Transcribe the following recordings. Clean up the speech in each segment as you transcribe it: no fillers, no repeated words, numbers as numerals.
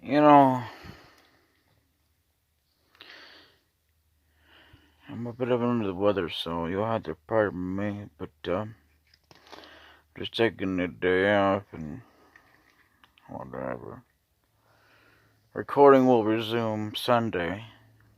You know, I'm a bit of under the weather, so you'll have to pardon me, but just taking the day off and whatever. Recording will resume Sunday.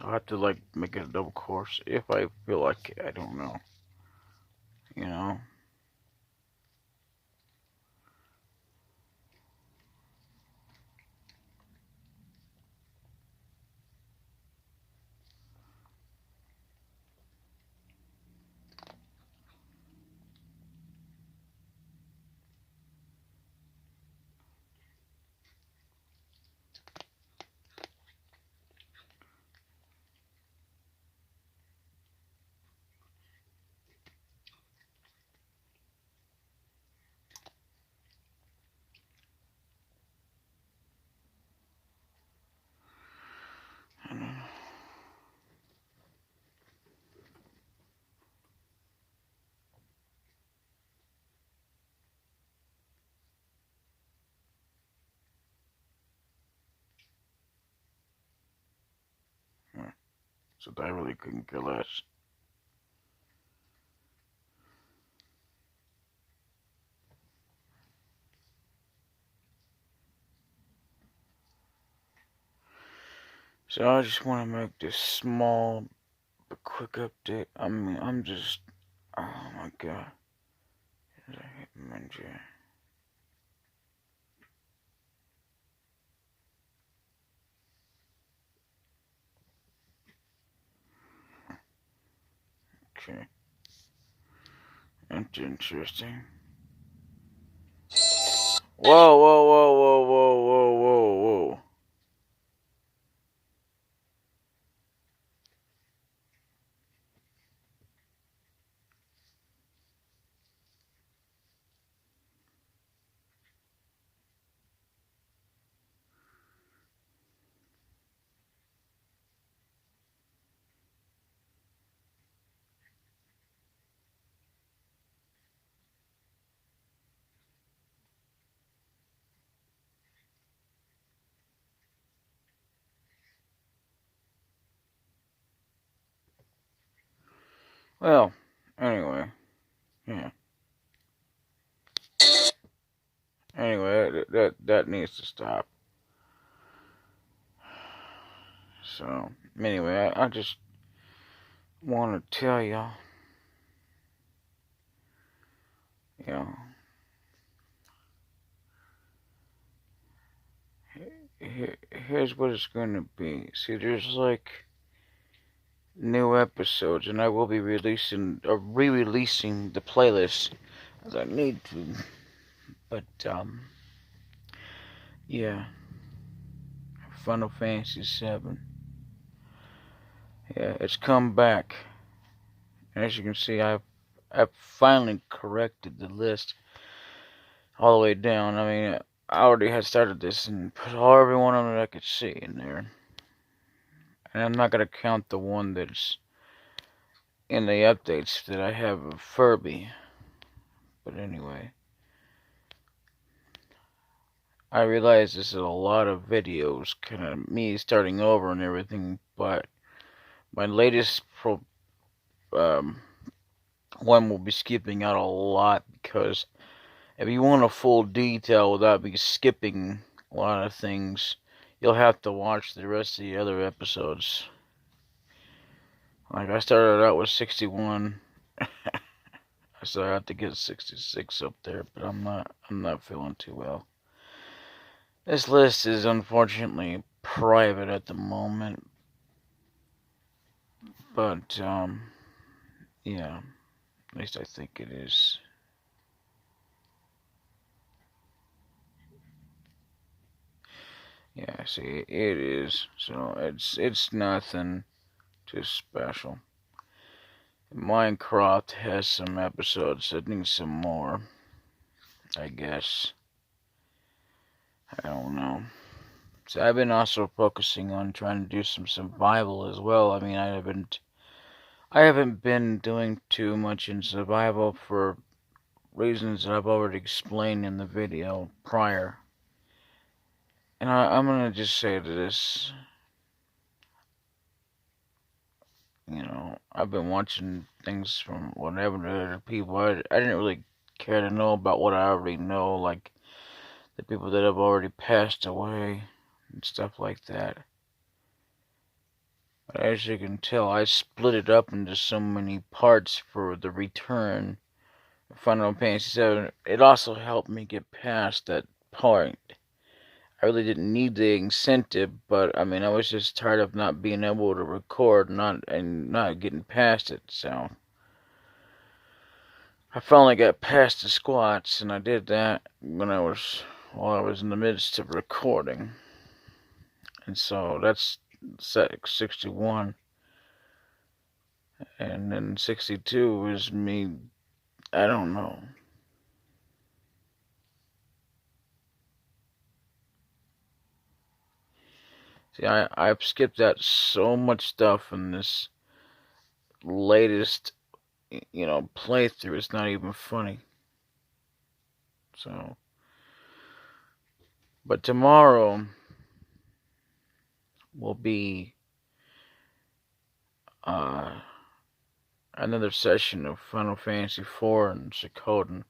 I'll have to make it a double course if I feel like it. I don't know. You know? So I really couldn't care less. So I just want to make this small but quick update. I mean, I'm just, oh my god. Did I hit Ninja? Okay. That's interesting. Whoa, whoa, whoa, whoa, whoa, whoa, whoa, whoa. Well, anyway, yeah. Anyway, that needs to stop. So, anyway, I just want to tell y'all, you know, here's what it's going to be. See, there's new episodes, and I will be releasing or re-releasing the playlist as I need to. But yeah, Final Fantasy VII. Yeah, it's come back. And as you can see, I've finally corrected the list all the way down. I mean, I already had started this and put every one of them I could see in there. And I'm not gonna count the one that's in the updates that I have of Furby. But anyway, I realize this is a lot of videos, kind of me starting over and everything. But my latest one will be skipping out a lot because if you want a full detail without me skipping a lot of things, you'll have to watch the rest of the other episodes. Like I started out with 61. So I have to get 66 up there, but I'm not feeling too well. This list is unfortunately private at the moment. But yeah, at least I think it is. Yeah, see, it is. So it's nothing too special. Minecraft has some episodes that need some more, I guess. I don't know. So I've been also focusing on trying to do some survival as well. I mean, I haven't been doing too much in survival for reasons that I've already explained in the video prior. And I'm gonna just say this, you know, I've been watching things from whatever the other people. I didn't really care to know about what I already know, like the people that have already passed away and stuff like that. But as you can tell, I split it up into so many parts for the return of Final Fantasy VII. It also helped me get past that point. I really didn't need the incentive, but I mean, I was just tired of not being able to record, not getting past it. So I finally got past the squats, and I did that while I was in the midst of recording, and so that's set 61, and then 62 is me. I don't know. See, I've skipped out so much stuff in this latest, playthrough. It's not even funny. So, but tomorrow will be uh, another session of Final Fantasy IV and Suikoden.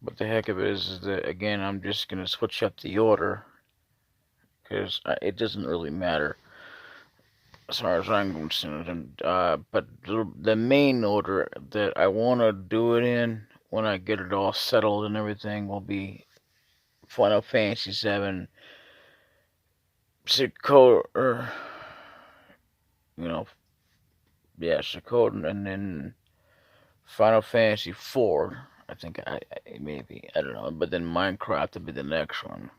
But the heck of it is that, again, I'm just going to switch up the order, because it doesn't really matter as far as I'm concerned. But the main order that I want to do it in, when I get it all settled and everything, will be Final Fantasy VII, Suikoden, Suikoden, and then Final Fantasy IV. I think maybe, I don't know, but then Minecraft will be the next one.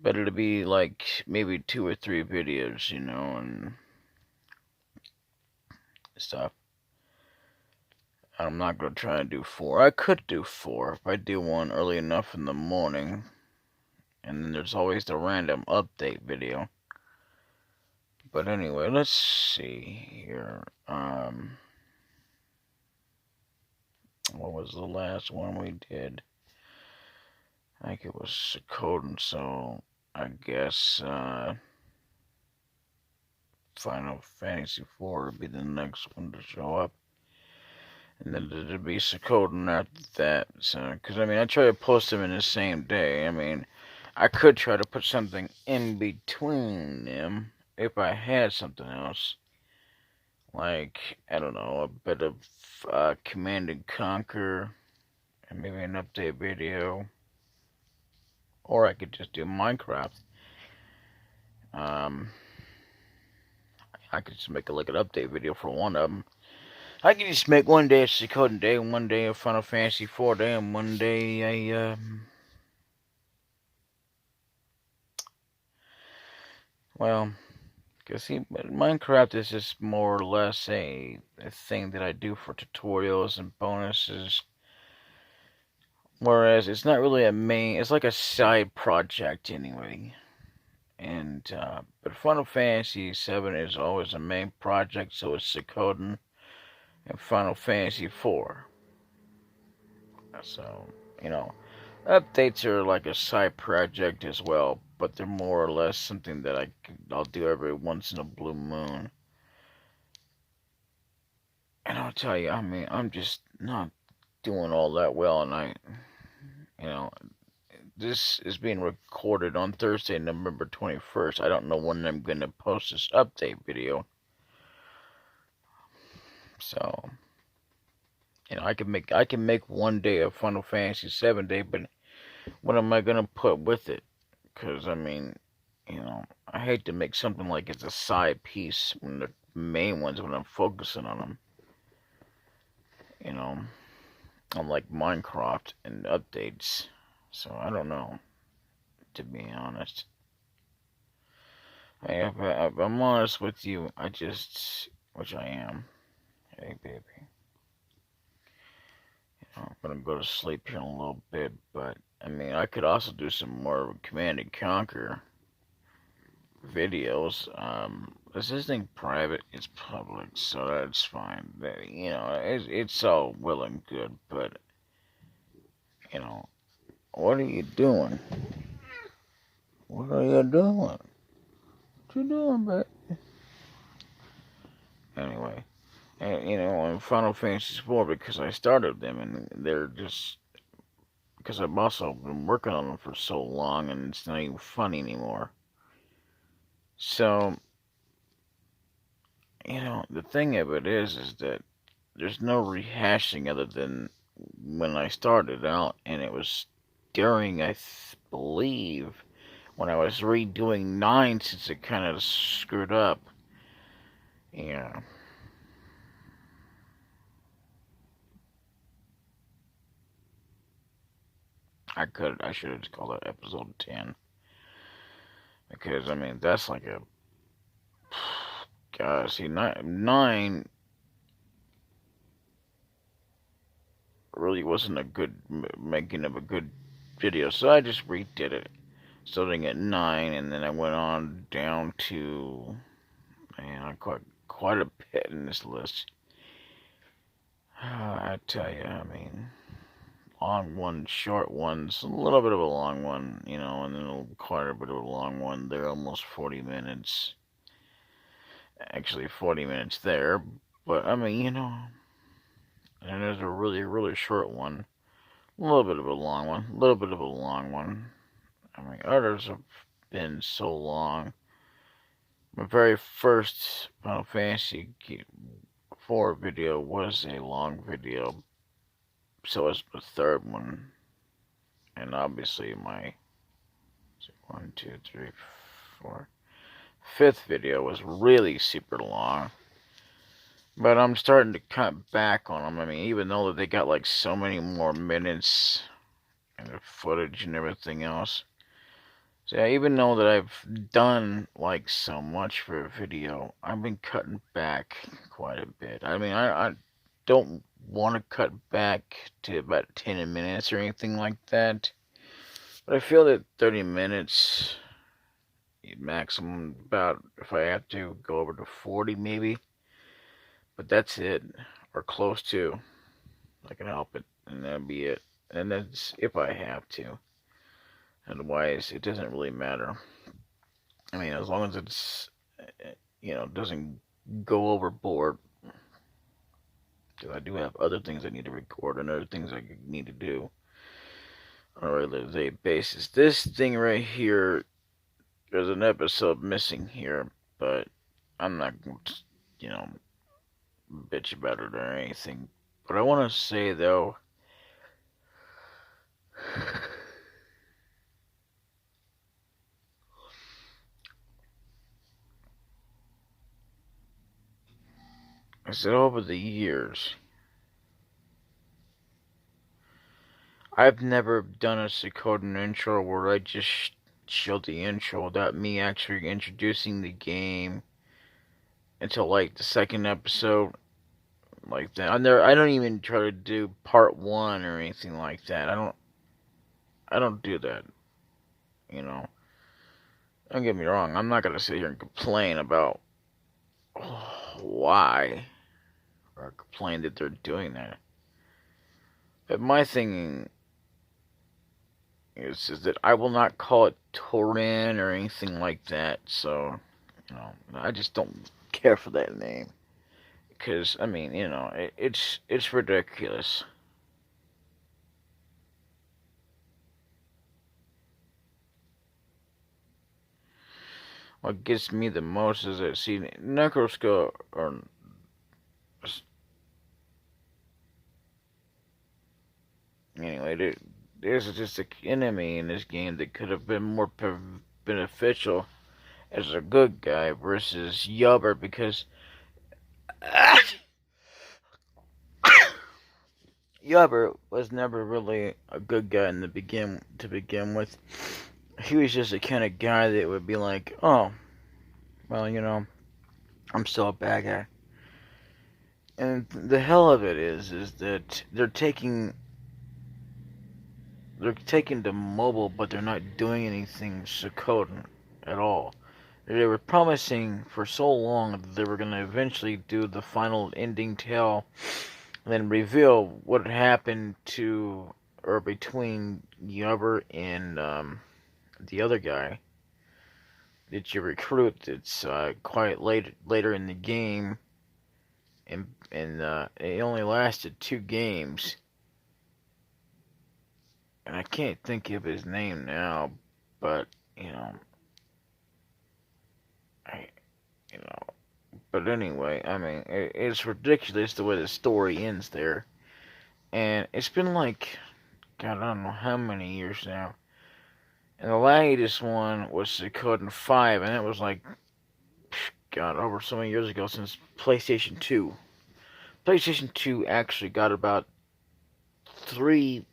But it'll be like maybe 2 or 3 videos, and stuff. I'm not gonna try to do 4. I could do 4 if I do one early enough in the morning. And then there's always the random update video. But anyway, let's see here. What was the last one we did? I think it was Suikoden, so I guess Final Fantasy IV would be the next one to show up. And then it'd be Suikoden after that. So, because I mean, I try to post them in the same day. I mean, I could try to put something in between them if I had something else. Like, I don't know, a bit of Command and Conquer, and maybe an update video. Or I could just do Minecraft. I could just make an update video for one of them. I could just make one day a Suikoden day, and one day a Final Fantasy IV day, and one day a well, because see, Minecraft is just more or less a thing that I do for tutorials and bonuses. Whereas it's not really a main, it's like a side project anyway. And, but Final Fantasy VII is always a main project, so it's Suikoden and Final Fantasy IV. So, updates are like a side project as well, but they're more or less something that I'll do every once in a blue moon. And I'll tell you, I mean, I'm just not doing all that well, and this is being recorded on Thursday, November 21st. I don't know when I'm going to post this update video. So, I can make one day of Final Fantasy VII day, but what am I going to put with it? Because, I mean, I hate to make something like it's a side piece when the main ones, when I'm focusing on them. Unlike Minecraft and updates. So, I don't know, to be honest. Hey, if I'm honest with you, which I am. Hey, baby. I'm gonna go to sleep here in a little bit, but, I mean, I could also do some more Command and Conquer videos. Is this thing private? It's public, so that's fine. But, it's all well and good, but, what are you doing? What are you doing? What you doing, babe? Anyway, and in Final Fantasy 4, because I started them, and they're just because I've also been working on them for so long, and it's not even funny anymore. So, the thing of it is that there's no rehashing other than when I started out, and it was during, I believe, when I was redoing 9, since it kind of screwed up. Yeah. I should have just called it episode 10. Because, that's like a, gosh, see, 9 really wasn't a good, making of a good video, so I just redid it. Starting at 9, and then I went on down to, man, quite a bit in this list. I tell you, long ones, short ones, a little bit of a long one, and then quite a bit of a long one. They're almost 40 minutes. Actually, 40 minutes there, but and there's a really, really short one. A little bit of a long one. A little bit of a long one. Others have been so long. My very first Final Fantasy 4 video was a long video. So was the third one. And obviously my 1, 2, 3, 4. Fifth video was really super long. But I'm starting to cut back on them. Even though they got like so many more minutes and the footage and everything else. So yeah, even though that I've done like so much for a video, I've been cutting back quite a bit. I don't want to cut back to about 10 minutes or anything like that. But I feel that 30 minutes, maximum, about, if I have to, go over to 40 maybe. But that's it, or close to. I can help it, and that'll be it. And that's if I have to. Otherwise, it doesn't really matter. As long as it's, doesn't go overboard. Because I do have other things I need to record and other things I need to do on a regular day basis. This thing right here, there's an episode missing here, but I'm not going to, bitch about it or anything. But I want to say, though, I said over the years, I've never done a Suikoden intro where I just show the intro without me actually introducing the game until like the second episode, like that. I don't even try to do part 1 or anything like that. I don't do that. Don't get me wrong. I'm not gonna sit here and complain about why, or complain that they're doing that. But my thing is that I will not call it Torin or anything like that. So, I just don't care for that name. Because, it's ridiculous. What gets me the most is that, see, Necroskull, or anyway, there's just an enemy in this game that could have been more beneficial as a good guy versus Yubber, because Yubber was never really a good guy to begin with. He was just the kind of guy that would be like, oh, well, I'm still a bad guy. And the hell of it is that they're taking to mobile, but they're not doing anything Suikoden at all. They were promising for so long that they were going to eventually do the final ending tale, and then reveal what had happened to, or between Yubber and the other guy. that you recruit that's quite later in the game, and it only lasted 2 games, and I can't think of his name now, but you know, I you know, but anyway, I mean, it's ridiculous the way the story ends there, and it's been like, God, I don't know how many years now. And the latest one was Suikoden 5, and it was like, God, over so many years ago since PlayStation 2. PlayStation 2 actually got about 3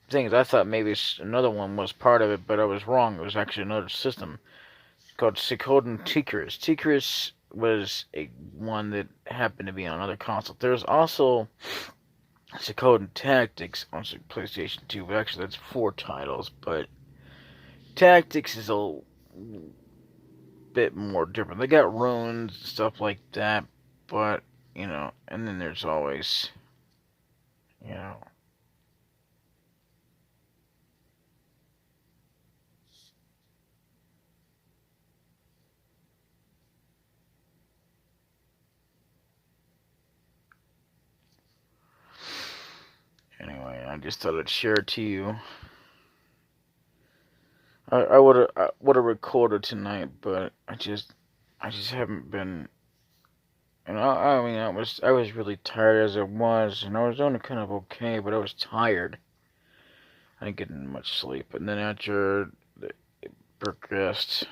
things. I thought maybe another one was part of it, but I was wrong. It was actually another system called Suikoden Tigris. Tigris was one that happened to be on another console. There's also Suikoden Tactics on PlayStation 2. But actually, that's 4 titles, but Tactics is a bit more different. They got runes and stuff like that, but and then there's always, you know, anyway, I just thought I'd share it to you. I would have recorded tonight, but I just haven't been. I mean, I was really tired as it was, and I was doing kind of okay, but I was tired. I didn't get much sleep, and then after it progressed,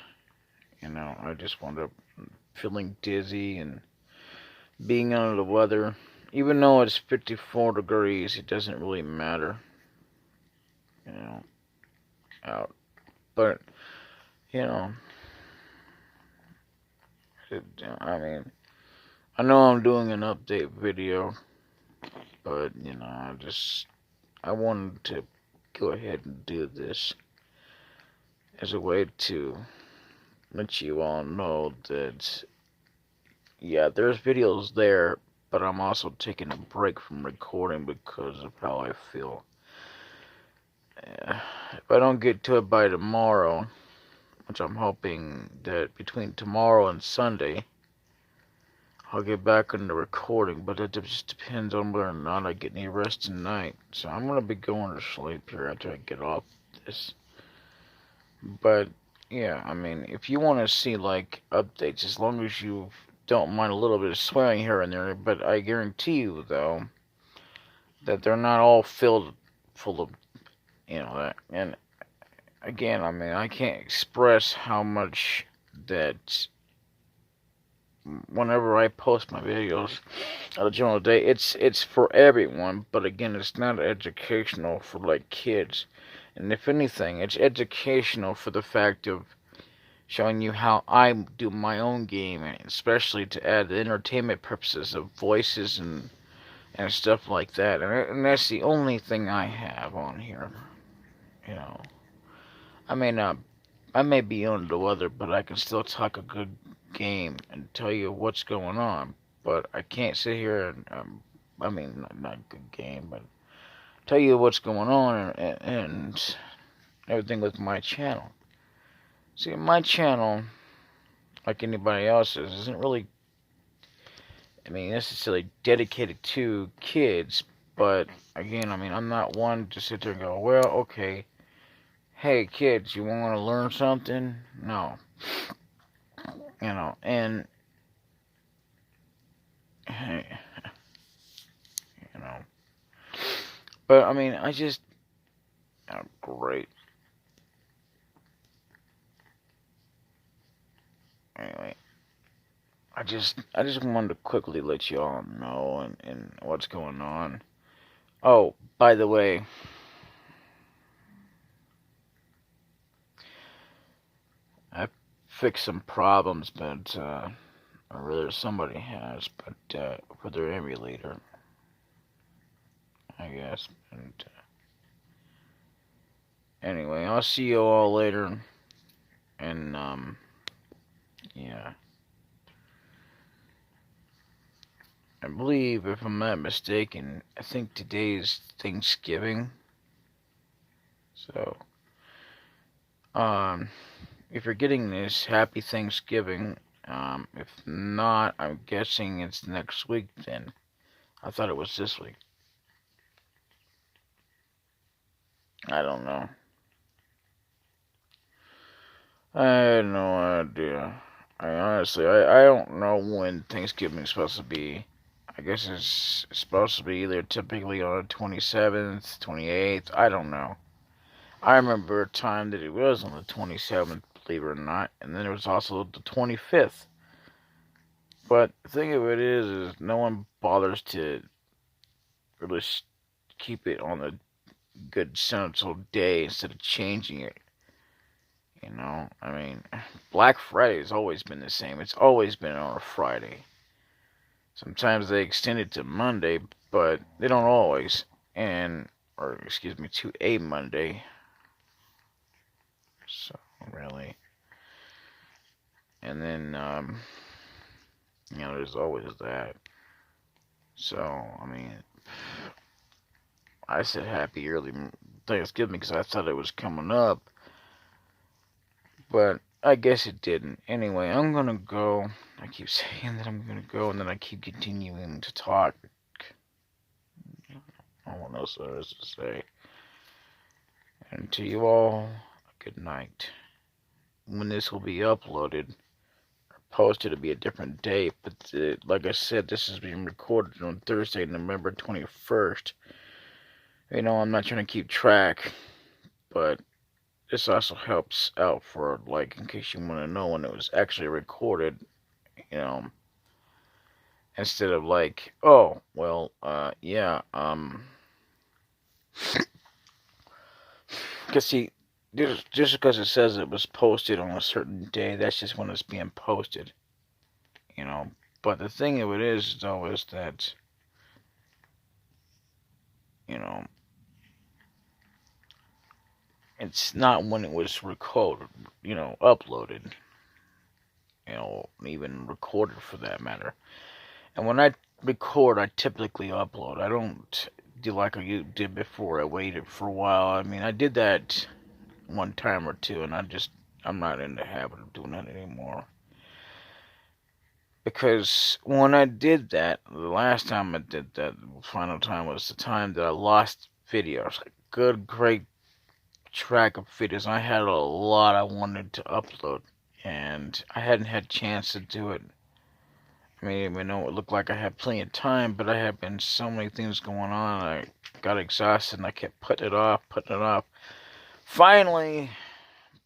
I just wound up feeling dizzy and being under the weather. Even though it's 54 degrees, it doesn't really matter, out. But I mean, I know I'm doing an update video, but I wanted to go ahead and do this as a way to let you all know that, yeah, there's videos there, but I'm also taking a break from recording because of how I feel. If I don't get to it by tomorrow, which I'm hoping that between tomorrow and Sunday, I'll get back into recording, but it just depends on whether or not I get any rest tonight. So I'm going to be going to sleep here after I get off this. But, yeah, I mean, if you want to see, like, updates, as long as you don't mind a little bit of swearing here and there, but I guarantee you, though, that they're not all full of, that. And, again, I mean, I can't express how much that whenever I post my videos on a general day, it's for everyone, but again, it's not educational for, like, kids. And if anything, it's educational for the fact of showing you how I do my own game, and especially to add the entertainment purposes of voices and stuff like that. And that's the only thing I have on here. I may be under the weather, but I can still talk a good game and tell you what's going on. But I can't sit here and, not good game, but tell you what's going on and everything with my channel. See, my channel, like anybody else's, isn't really, necessarily dedicated to kids. But again, I'm not one to sit there and go, well, okay, hey kids, you want to learn something? No. And but I just, oh, great. Anyway, I just wanted to quickly let you all know and what's going on. Oh, by the way, I fixed some problems, but or rather somebody has, but for their emulator, I guess. And anyway, I'll see you all later, and yeah. I believe, if I'm not mistaken, I think today's Thanksgiving. So, if you're getting this, happy Thanksgiving. If not, I'm guessing it's next week then. I thought it was this week. I don't know. I had no idea. I don't know when Thanksgiving's supposed to be. I guess it's supposed to be either typically on the 27th, 28th. I don't know. I remember a time that it was on the 27th, believe it or not, and then there was also the 25th. But the thing of it is no one bothers to really keep it on the good central day instead of changing it. You know, I mean, Black Friday has always been the same. It's always been on a Friday. Sometimes they extend it to Monday, but they don't always. Or excuse me, to a Monday. So, really. And then, there's always that. So, I mean, I said happy early Thanksgiving because I thought it was coming up. But I guess it didn't. Anyway, I'm gonna go. I keep saying that I'm gonna go, and then I keep continuing to talk. I don't know what else there is to say. And to you all, good night. When this will be uploaded or posted, it'll be a different date. But like I said, this is being recorded on Thursday, November 21st. I'm not trying to keep track, but this also helps out for, like, in case you want to know when it was actually recorded, instead of like, oh, well, yeah, because see, just because it says it was posted on a certain day, that's just when it's being posted, but the thing of it is, though, is that, it's not when it was recorded, uploaded, even recorded for that matter. And when I record, I typically upload. I don't do like I did before. I waited for a while. I mean, I did that one time or two, and I'm not in the habit of doing that anymore. Because when I did that, the last time I did that, the final time was the time that I lost videos. Like, good, great track of videos. I had a lot I wanted to upload, and I hadn't had a chance to do it. I mean, even though it looked like I had plenty of time, but I had been so many things going on, I got exhausted, and I kept putting it off. Finally,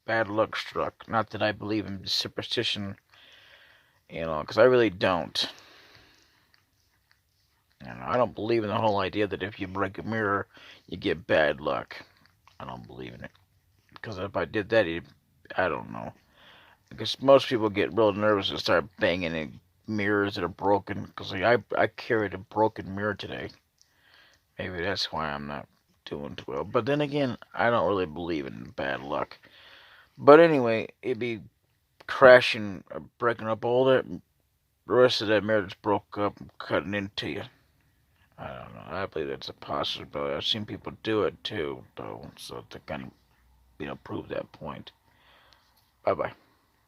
bad luck struck. Not that I believe in superstition, because I really don't. I don't believe in the whole idea that if you break a mirror, you get bad luck. I don't believe in it. Because if I did that, I don't know. Because most people get real nervous and start banging in mirrors that are broken. Because I carried a broken mirror today. Maybe that's why I'm not doing too well. But then again, I don't really believe in bad luck. But anyway, it'd be crashing, breaking up all that. The rest of that mirror that's broke up and cutting into you. I don't know. I believe that's a possibility. I've seen people do it too, though. So to kind of, prove that point. Bye bye.